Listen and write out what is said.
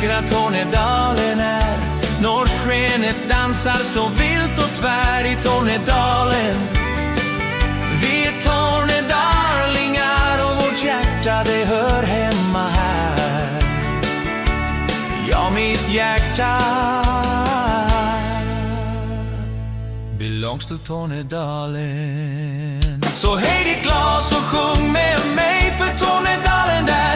vackra Tornedalen är. Norrskenet dansar så vilt och tvär i Tornedalen. Vi är tornedarlingar och vårt hjärta det hör hemma här. Ja, mitt hjärta belongs to Tornedalen. Så höj ditt glas och sjung med mig, för Tornedalen där